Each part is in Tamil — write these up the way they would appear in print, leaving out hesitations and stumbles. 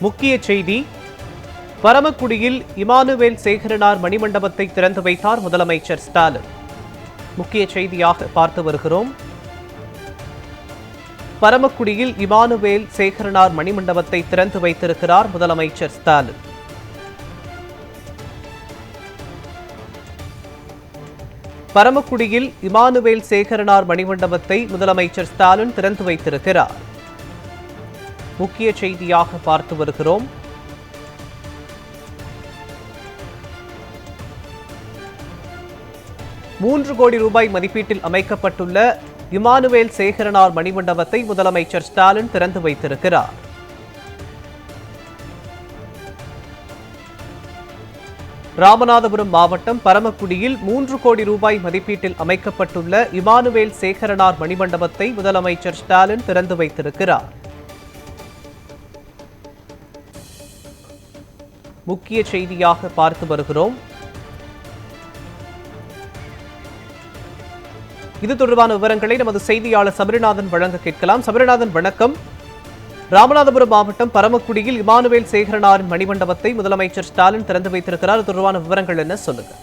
முக்கிய செய்தி: பரமக்குடியில் இமானுவேல் சேகரனார் மணிமண்டபத்தை திறந்து வைத்தார் முதலமைச்சர் ஸ்டாலின். முக்கிய செய்தியாக பார்த்து வருகிறோம். பரமக்குடியில் இமானுவேல் சேகரனார் மணிமண்டபத்தை திறந்து வைத்திருக்கிறார் முதலமைச்சர் ஸ்டாலின். பரமக்குடியில் இமானுவேல் சேகரனார் மணிமண்டபத்தை முதலமைச்சர் ஸ்டாலின் திறந்து வைத்திருக்கிறார். முக்கிய செய்தியாக பார்த்து வருகிறோம். ₹3 கோடி மதிப்பீட்டில் அமைக்கப்பட்டுள்ள இமானுவேல் சேகரனார் மணிமண்டபத்தை முதலமைச்சர் ஸ்டாலின் திறந்து வைத்திருக்கிறார். ராமநாதபுரம் மாவட்டம் பரமக்குடியில் ₹3 கோடி மதிப்பீட்டில் அமைக்கப்பட்டுள்ள இமானுவேல் சேகரனார் மணிமண்டபத்தை முதலமைச்சர் ஸ்டாலின் திறந்து வைத்திருக்கிறார். முக்கிய செய்தியாக பார்த்து வருகிறோம். இது தொடர்பான விவரங்களை நமது செய்தியாளர் சபரிநாதன் வழங்க கேட்கலாம். சபரிநாதன், வணக்கம். ராமநாதபுரம் மாவட்டம் பரமக்குடியில் இமானுவேல் சேகரனாரின் மணிமண்டபத்தை முதலமைச்சர் ஸ்டாலின் திறந்து வைத்திருக்கிறார். இது தொடர்பான விவரங்கள் என்ன, சொல்லுங்க.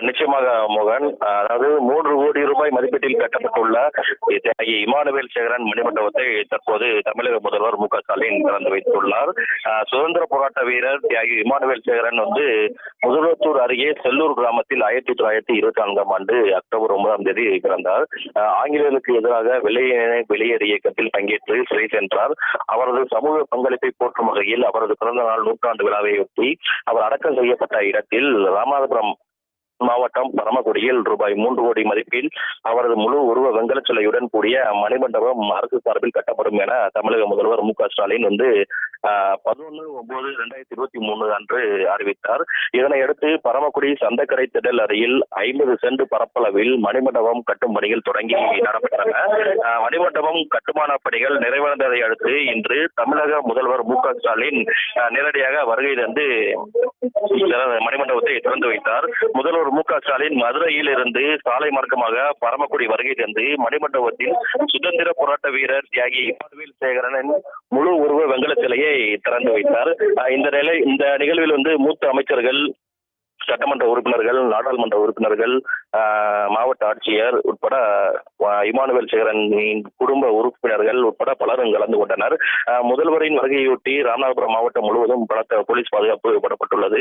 நிச்சயமாக மோகன், அதாவது ₹3 கோடி மதிப்பீட்டில் கட்டப்பட்டுள்ள இமானுவேல் சேகரன் மணிமண்டபத்தை தற்போது தமிழக முதல்வர் மு க ஸ்டாலின் திறந்து வைத்துள்ளார். சுதந்திர போராட்ட வீரர் தியாகி இமானுவேல் சேகரன் முதலத்தூர் அருகே செல்லூர் கிராமத்தில் 1924ஆம் ஆண்டு அக்டோபர் 9ஆம் பிறந்தார். ஆங்கிலேயர்களுக்கு எதிராக வெளியேறு இயக்கத்தில் பங்கேற்று சிறை சென்றார். அவரது சமூக பங்களிப்பை போற்றும் வகையில் அவரது பிறந்த நாள் 100ஆண்டு விழாவையொட்டி அவர் அடக்கம் செய்யப்பட்ட இடத்தில் ராமநாதபுரம் மாவட்டம் பரமக்குடியில் ₹3 கோடி மதிப்பில் அவரது முழு உருவ வெங்கல சிலையுடன் கூடிய மணிமண்டபம் அரசு சார்பில் கட்டப்படும் என தமிழக முதல்வர் மு க ஸ்டாலின் 11/9/2023 அன்று அறிவித்தார். இதனையடுத்து பரமக்குடி சந்தக்கரை திடல் அருகில் 50 சென்ட் பரப்பளவில் மணிமண்டபம் கட்டும் பணிகள் தொடங்கி நடப்பட்டன. மணிமண்டபம் கட்டுமான பணிகள் நிறைவடைந்ததை அடுத்து இன்று தமிழக முதல்வர் மு க ஸ்டாலின் நேரடியாக வருகை தந்து மணிமண்டபத்தை திறந்து வைத்தார். முதல்வர் மு க ஸ்டாலின் மதுரையில் இருந்து சாலை மார்க்கமாக பரமக்குடி வருகை தந்து மணிமண்டபத்தில் சுதந்திர போராட்ட வீரர் தியாகி இமானுவேல் சேகரனின் முழு உருவ வெங்கல சிலையை திறந்து வைத்தார். இந்த நிகழ்வில் மூத்த அமைச்சர்கள், சட்டமன்ற உறுப்பினர்கள், நாடாளுமன்ற உறுப்பினர்கள், மாவட்ட ஆட்சியர் உட்பட இமானுவேல் சேகரனின் குடும்ப உறுப்பினர்கள் உட்பட பலரும் கலந்து கொண்டனர். முதல்வரின் வருகையொட்டி ராமநாதபுரம் மாவட்டம் முழுவதும் பலத்த போலீஸ் பாதுகாப்பு ஏற்படுத்தப்பட்டுள்ளது.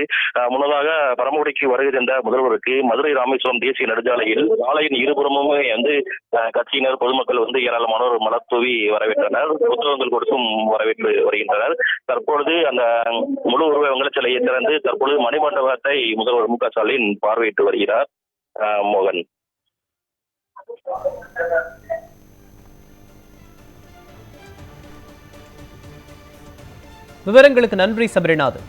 முன்னதாக பரமக்குடிக்கு வருகை தந்த முதல்வருக்கு மதுரை ராமேஸ்வரம் தேசிய நெடுஞ்சாலையில் சாலையின் இருபுறமுமே கட்சியினர், பொதுமக்கள் ஏராளமானோர் மலர் தூவி வரவேற்றனர். புத்தகங்கள் கொடுத்தும் வரவேற்று வருகின்றனர். தற்பொழுது அந்த முழு உருவ வெங்கல சிலையை திறந்து தற்பொழுது மணிமண்டபத்தை முதல்வர் மு க ஸ்டாலின் பார்வையிட்டு வருகிறார். மோகன், விவரங்களுக்கு நன்றி சபரிநாதன்.